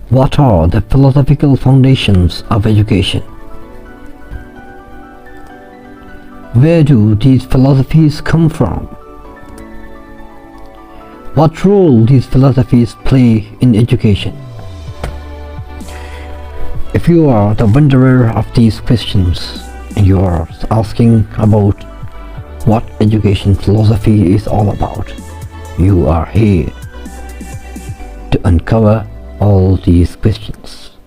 What are the philosophical foundations of education? Where do these philosophies come from? What role these philosophies play in education? If you are the wonderer of these questions and you are asking about what education philosophy is all about, you are here to uncover all these questions.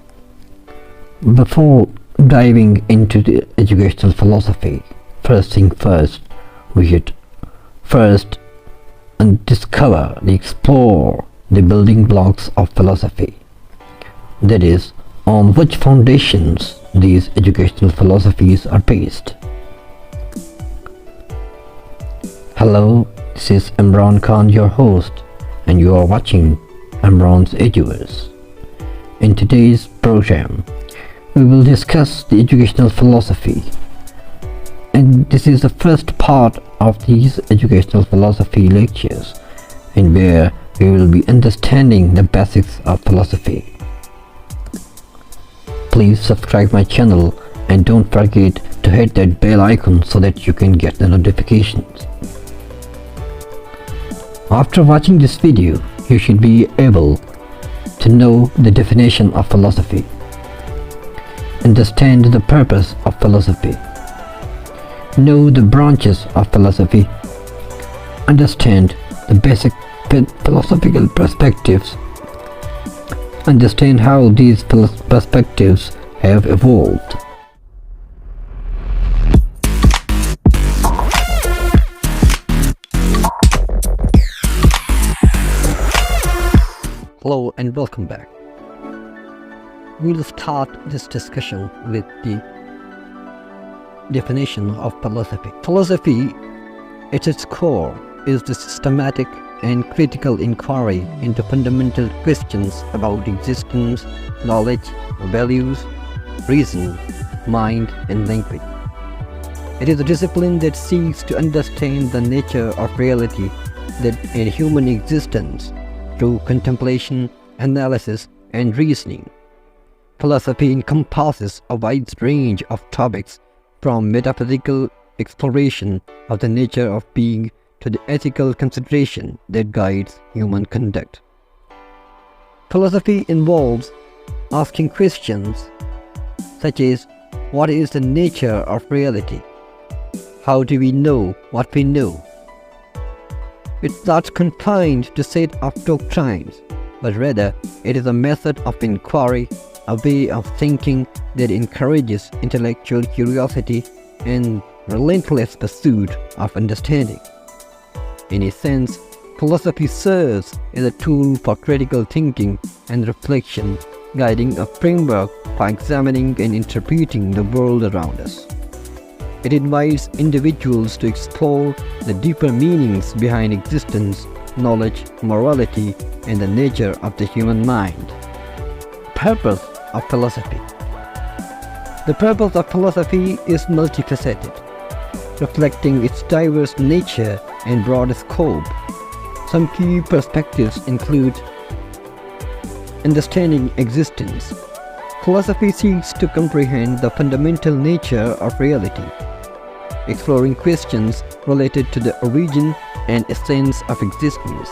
Before diving into the educational philosophy, first thing first, we should first discover, explore the building blocks of philosophy. That is, on which foundations these educational philosophies are based. Hello, this is Imran Khan, your host, and you are watching Imran's Eduverse. In today's program, we will discuss the educational philosophy, and this is the first part of these educational philosophy lectures, in where we will be understanding the basics of philosophy. Please subscribe my channel and don't forget to hit that bell icon so that you can get the notifications. After watching this video, you should be able to know the definition of philosophy, understand the purpose of philosophy, know the branches of philosophy, understand the basic philosophical perspectives, understand how these perspectives have evolved. Hello and welcome back. We'll start this discussion with the definition of philosophy. Philosophy, at its core, is the systematic and critical inquiry into fundamental questions about existence, knowledge, values, reason, mind, and language. It is a discipline that seeks to understand the nature of reality that in human existence through contemplation, analysis, and reasoning. Philosophy encompasses a wide range of topics, from metaphysical exploration of the nature of being to the ethical consideration that guides human conduct. Philosophy involves asking questions such as, what is the nature of reality? How do we know what we know? It's not confined to set of doctrines, but rather it is a method of inquiry, a way of thinking that encourages intellectual curiosity and relentless pursuit of understanding. In a sense, philosophy serves as a tool for critical thinking and reflection, guiding a framework for examining and interpreting the world around us. It invites individuals to explore the deeper meanings behind existence, knowledge, morality, and the nature of the human mind. Purpose of philosophy. The purpose of philosophy is multifaceted, reflecting its diverse nature and broad scope. Some key perspectives include understanding existence. Philosophy seeks to comprehend the fundamental nature of reality, exploring questions related to the origin and essence of existence.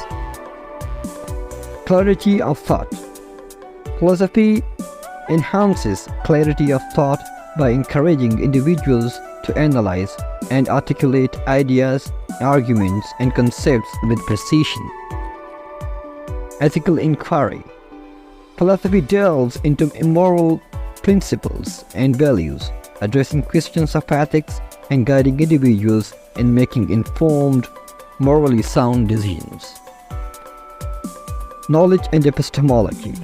Clarity of thought. Philosophy enhances clarity of thought by encouraging individuals to analyze and articulate ideas, arguments, and concepts with precision. Ethical inquiry. Philosophy delves into immoral principles and values, addressing questions of ethics and guiding individuals in making informed, morally sound decisions. Knowledge and epistemology.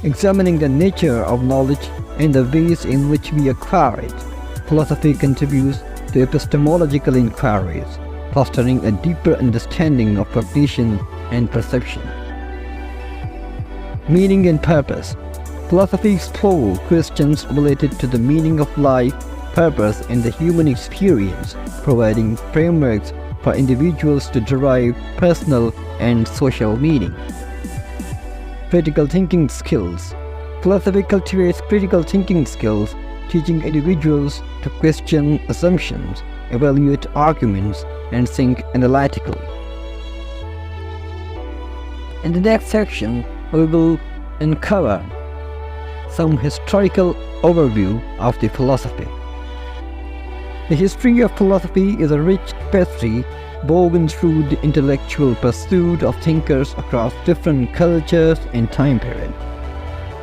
Examining the nature of knowledge and the ways in which we acquire it, philosophy contributes to epistemological inquiries, fostering a deeper understanding of cognition and perception. Meaning and purpose. Philosophy explores questions related to the meaning of life, purpose, and the human experience, providing frameworks for individuals to derive personal and social meaning. Critical thinking skills. Philosophy cultivates critical thinking skills, teaching individuals to question assumptions, evaluate arguments, and think analytically. In the next section, we will uncover some historical overview of the philosophy. The history of philosophy is a rich tapestry woven through the intellectual pursuit of thinkers across different cultures and time periods.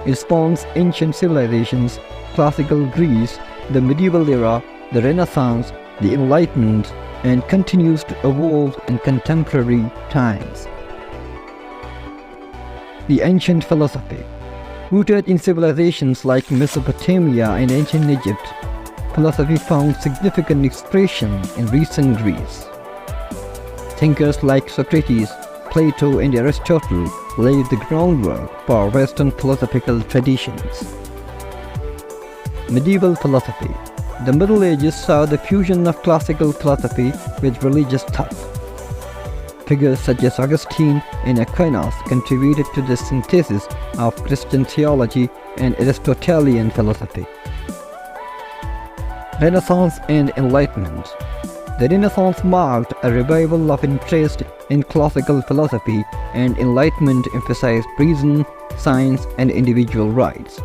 It spawns ancient civilizations, classical Greece, the medieval era, the Renaissance, the Enlightenment, and continues to evolve in contemporary times. The ancient philosophy. Rooted in civilizations like Mesopotamia and ancient Egypt, philosophy found significant expression in recent Greece. Thinkers like Socrates, Plato, and Aristotle laid the groundwork for Western philosophical traditions. Medieval philosophy. The Middle Ages saw the fusion of classical philosophy with religious thought. Figures such as Augustine and Aquinas contributed to the synthesis of Christian theology and Aristotelian philosophy. Renaissance and Enlightenment. The Renaissance marked a revival of interest in classical philosophy, and Enlightenment emphasized reason, science, and individual rights.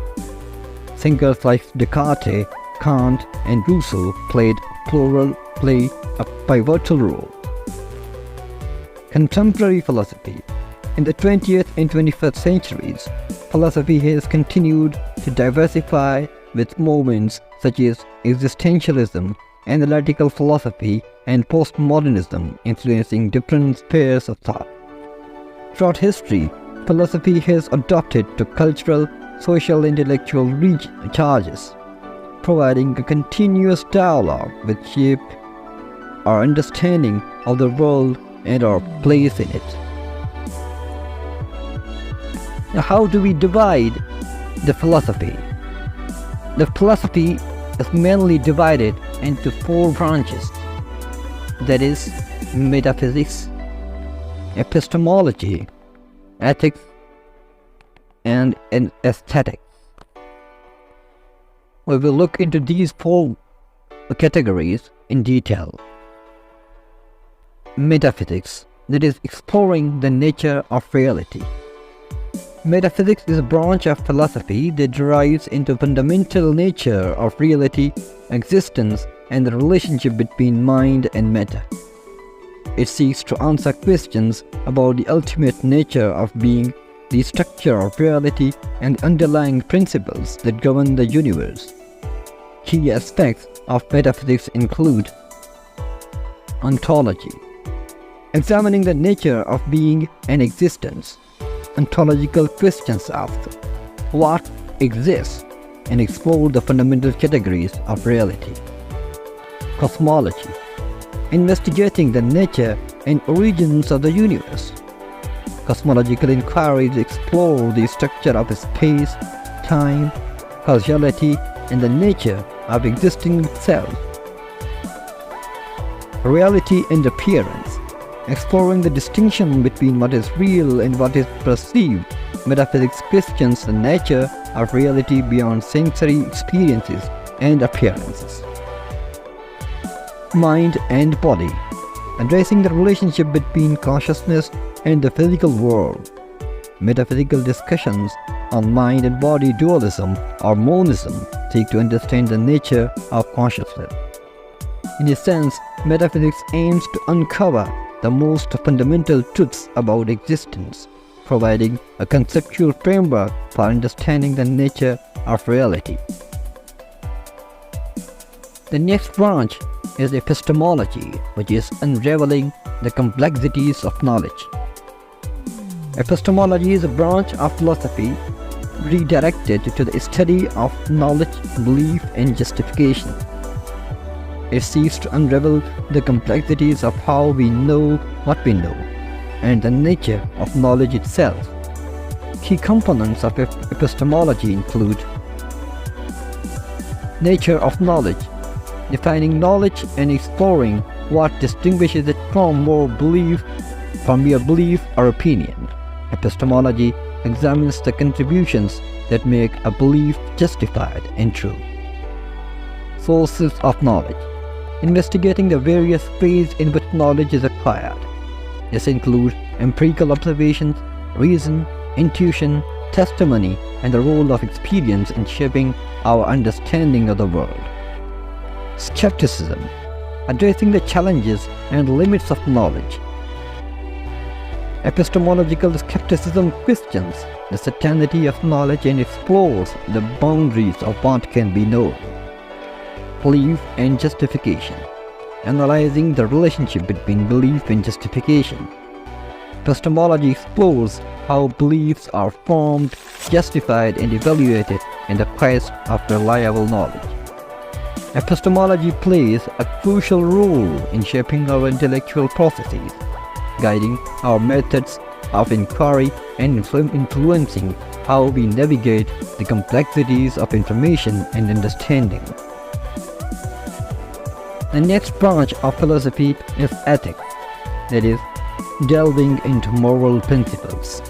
Thinkers like Descartes, Kant, and Rousseau played a pivotal role. Contemporary philosophy. In the 20th and 21st centuries, philosophy has continued to diversify with movements such as existentialism, analytical philosophy, and postmodernism influencing different spheres of thought. Throughout history, philosophy has adapted to cultural, social, and intellectual charges, providing a continuous dialogue which shaped our understanding of the world and our place in it. Now, how do we divide the philosophy? The philosophy is mainly divided into 4 branches, that is, metaphysics, epistemology, ethics, and aesthetics. We will look into these 4 categories in detail. Metaphysics, that is, exploring the nature of reality. Metaphysics is a branch of philosophy that derives into fundamental nature of reality, existence, and the relationship between mind and matter. It seeks to answer questions about the ultimate nature of being, the structure of reality, and underlying principles that govern the universe. Key aspects of metaphysics include ontology, examining the nature of being and existence. Ontological questions ask what exists and explore the fundamental categories of reality. Cosmology, investigating the nature and origins of the universe. Cosmological inquiries explore the structure of space, time, causality, and the nature of existing itself. Reality and appearance, exploring the distinction between what is real and what is perceived. Metaphysics questions the nature of reality beyond sensory experiences and appearances. Mind and body, addressing the relationship between consciousness and the physical world. Metaphysical discussions on mind and body dualism or monism seek to understand the nature of consciousness. In a sense, metaphysics aims to uncover the most fundamental truths about existence, providing a conceptual framework for understanding the nature of reality. The next branch is epistemology, which is unraveling the complexities of knowledge. Epistemology is a branch of philosophy redirected to the study of knowledge, belief, and justification. It seeks to unravel the complexities of how we know what we know, and the nature of knowledge itself. Key components of epistemology include nature of knowledge, defining knowledge and exploring what distinguishes it from mere belief or opinion. Epistemology examines the contributions that make a belief justified and true. Sources of knowledge. Investigating the various ways in which knowledge is acquired. This includes empirical observations, reason, intuition, testimony, and the role of experience in shaping our understanding of the world. Skepticism. Addressing the challenges and limits of knowledge. Epistemological skepticism questions the certainty of knowledge and explores the boundaries of what can be known. Belief and justification. Analyzing the relationship between belief and justification. Epistemology explores how beliefs are formed, justified, and evaluated in the quest of reliable knowledge. Epistemology plays a crucial role in shaping our intellectual processes, guiding our methods of inquiry and influencing how we navigate the complexities of information and understanding. The next branch of philosophy is ethics, that is, delving into moral principles.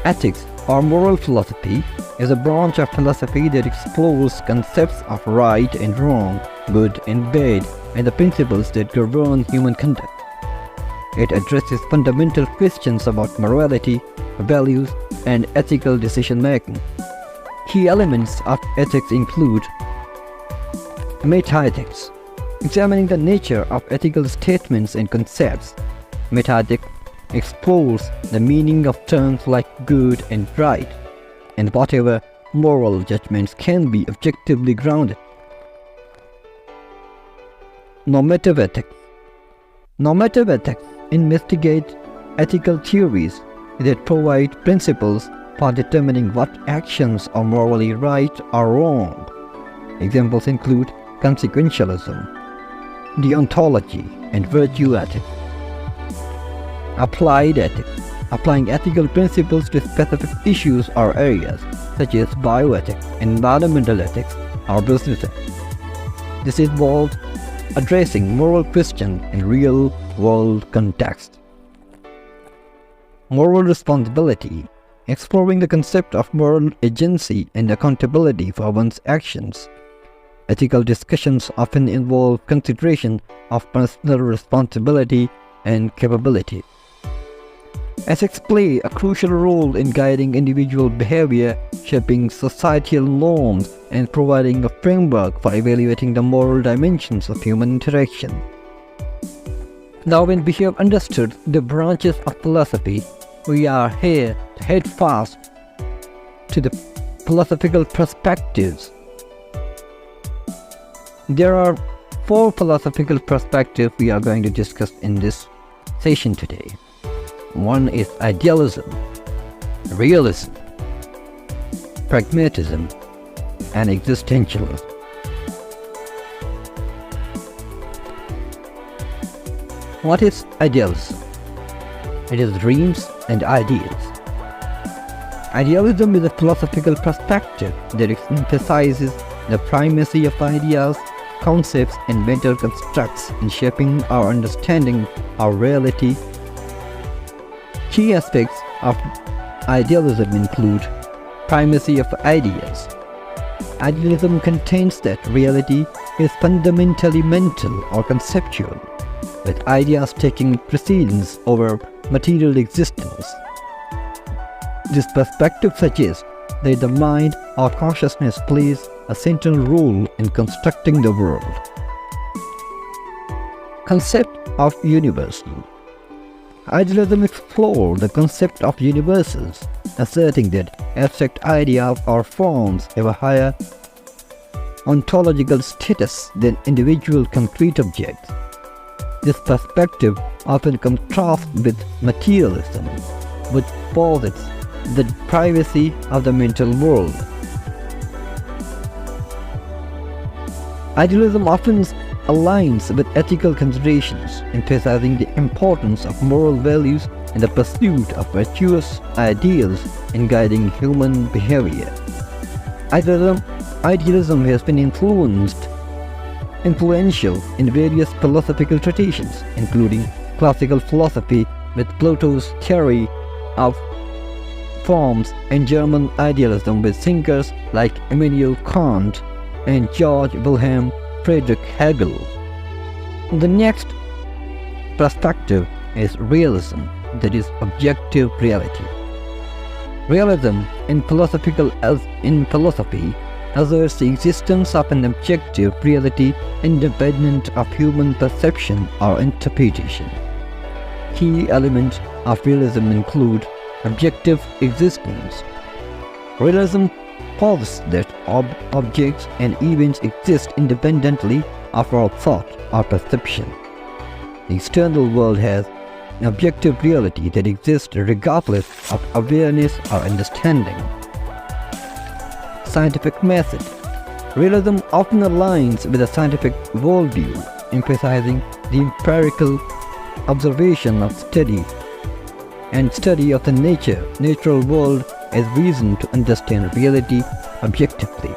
Ethics, or moral philosophy, is a branch of philosophy that explores concepts of right and wrong, good and bad, and the principles that govern human conduct. It addresses fundamental questions about morality, values, and ethical decision-making. Key elements of ethics include metaethics, examining the nature of ethical statements and concepts. Metaethics explores the meaning of terms like good and right, and whatever moral judgments can be objectively grounded. Normative ethics. Normative ethics investigate ethical theories that provide principles for determining what actions are morally right or wrong. Examples include consequentialism, deontology, and virtue ethics. Applied ethics, applying ethical principles to specific issues or areas, such as bioethics, environmental ethics, or business ethics. This involves addressing moral questions in real-world context. Moral responsibility, exploring the concept of moral agency and accountability for one's actions. Ethical discussions often involve consideration of personal responsibility and capability. Ethics play a crucial role in guiding individual behavior, shaping societal norms, and providing a framework for evaluating the moral dimensions of human interaction. Now, when we have understood the branches of philosophy, we are here to head fast to the philosophical perspectives. There are 4 philosophical perspectives we are going to discuss in this session today. One is Idealism, Realism, Pragmatism, and Existentialism. What is Idealism? It is dreams and ideals. Idealism is a philosophical perspective that emphasizes the primacy of ideas, concepts, and mental constructs in shaping our understanding of reality. Key aspects of idealism include primacy of ideas. Idealism contains that reality is fundamentally mental or conceptual, with ideas taking precedence over material existence. This perspective suggests that the mind or consciousness plays a central role in constructing the world. Concept of universal. Idealism explores the concept of universals, asserting that abstract ideas or forms have a higher ontological status than individual concrete objects. This perspective often contrasts with materialism, which posits the privacy of the mental world. Idealism often aligns with ethical considerations, emphasizing the importance of moral values and the pursuit of virtuous ideals in guiding human behavior. Idealism has been influential in various philosophical traditions, including classical philosophy with Plato's theory of forms in German idealism with thinkers like Immanuel Kant and Georg Wilhelm Friedrich Hegel. The next perspective is realism, that is objective reality. Realism in philosophy asserts the existence of an objective reality independent of human perception or interpretation. Key elements of realism include objective existence. Realism posits that objects and events exist independently of our thought or perception. The external world has an objective reality that exists regardless of awareness or understanding. Scientific method. Realism often aligns with a scientific worldview, emphasizing the empirical observation of study of the natural world as reason to understand reality objectively.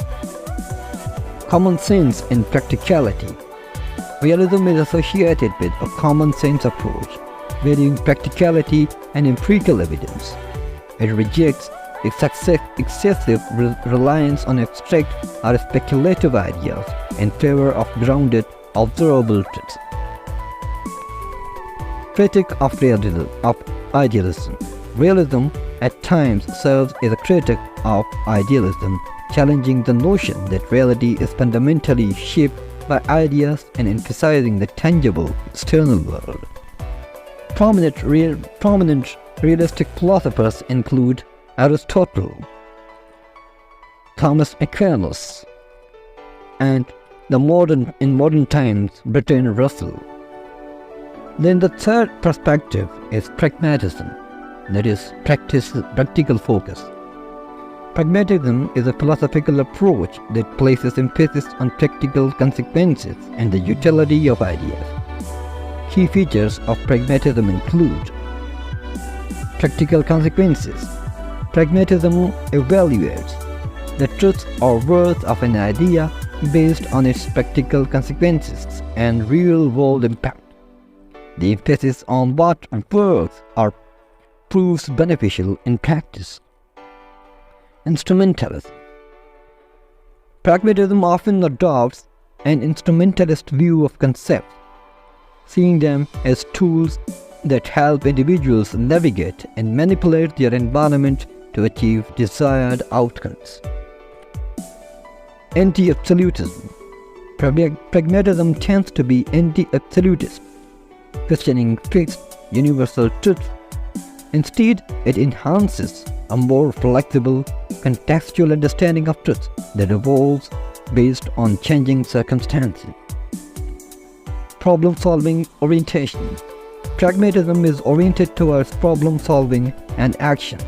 Common sense and practicality. Realism is associated with a common sense approach, valuing practicality and empirical evidence. It rejects excessive reliance on abstract or speculative ideas in favor of grounded, observable truths. Critique of idealism. Realism at times serves as a critic of idealism, challenging the notion that reality is fundamentally shaped by ideas and emphasizing the tangible external world. Prominent realistic philosophers include Aristotle, Thomas Aquinas, and in modern times Bertrand Russell. Then the third perspective is pragmatism, that is practical focus. Pragmatism is a philosophical approach that places emphasis on practical consequences and the utility of ideas. Key features of pragmatism include practical consequences. Pragmatism evaluates the truth or worth of an idea based on its practical consequences and real-world impact. The emphasis on what works or proves beneficial in practice. Instrumentalism. Pragmatism often adopts an instrumentalist view of concepts, seeing them as tools that help individuals navigate and manipulate their environment to achieve desired outcomes. Anti-absolutism. Pragmatism tends to be anti-absolutist, questioning fixed, universal truths. Instead, it enhances a more flexible, contextual understanding of truth that evolves based on changing circumstances. Problem-solving orientation. Pragmatism is oriented towards problem-solving and action.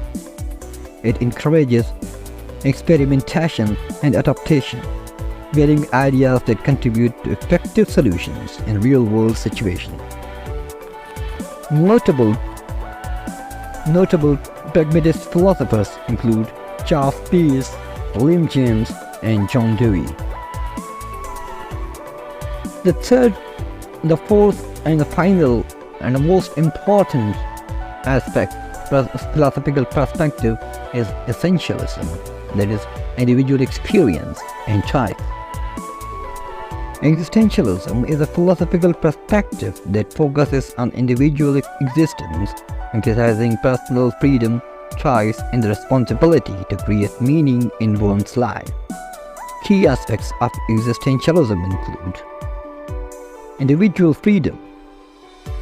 It encourages experimentation and adaptation, valuing ideas that contribute to effective solutions in real-world situations. Notable pragmatist philosophers include Charles Peirce, William James, and John Dewey. The fourth and the final and the most important aspect of philosophical perspective is essentialism, that is, individual experience and choice. Existentialism is a philosophical perspective that focuses on individual existence, emphasizing personal freedom, choice, and the responsibility to create meaning in one's life. Key aspects of existentialism include individual freedom.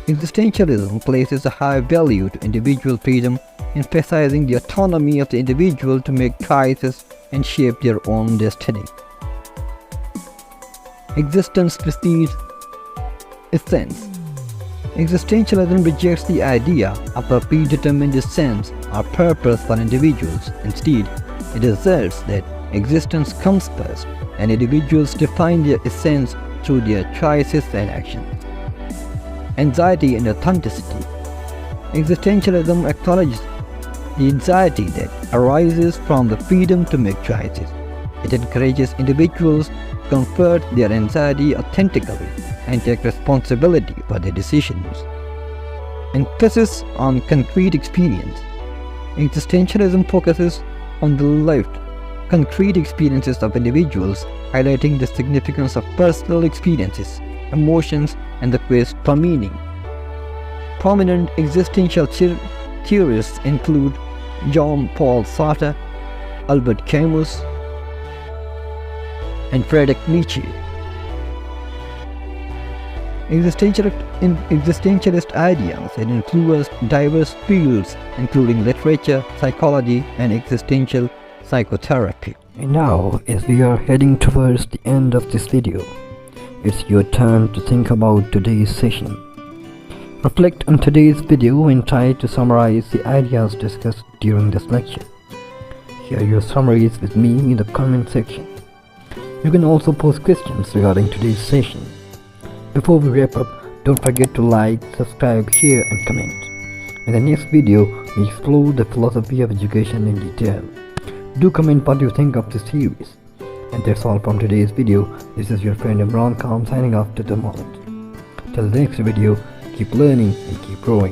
Existentialism places a high value to individual freedom, emphasizing the autonomy of the individual to make choices and shape their own destiny. Existence precedes essence. Existentialism rejects the idea of a predetermined essence or purpose for individuals. Instead, it asserts that existence comes first, and individuals define their essence through their choices and actions. Anxiety and authenticity. Existentialism acknowledges the anxiety that arises from the freedom to make choices. It encourages individuals to comfort their anxiety authentically and take responsibility for their decisions. Emphasis on concrete experience. Existentialism focuses on the lived, concrete experiences of individuals, highlighting the significance of personal experiences, emotions, and the quest for meaning. Prominent existential theorists include Jean-Paul Sartre, Albert Camus, and Friedrich Nietzsche. Existentialist ideas that influence diverse fields including literature, psychology, and existential psychotherapy. And now, as we are heading towards the end of this video, it's your turn to think about today's session. Reflect on today's video and try to summarize the ideas discussed during this lecture. Share your summaries with me in the comment section. You can also post questions regarding today's session. Before we wrap up, don't forget to like, subscribe, share and comment. In the next video, we explore the philosophy of education in detail. Do comment what you think of this series. And that's all from today's video. This is your friend Imran Khan signing off to the moment. Till the next video, keep learning and keep growing.